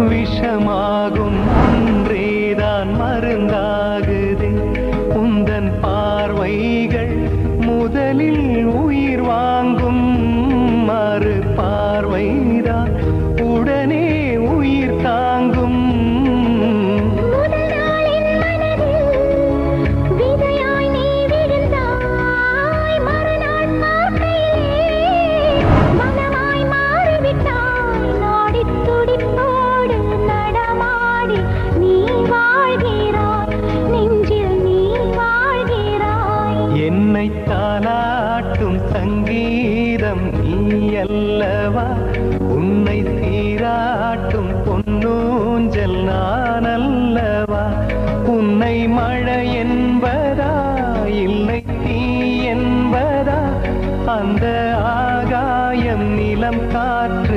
விஷமாகும் ஒன்றேதான் மருந்தாகுதே உந்தன் பார்வைகள் முதலில் உயிர் வாங்கும் மறு பார்வைதான் உடனே உயிர் தாங்கும் என்னை தாலாட்டும் சங்கீதம் நீ அல்லவா உன்னை சீராட்டும் பொன்னூஞ்சல் நான் அல்லவா உன்னை மழை என்பதா இல்லை தீ என்பதா அந்த ஆகாயம் நிலம் காற்று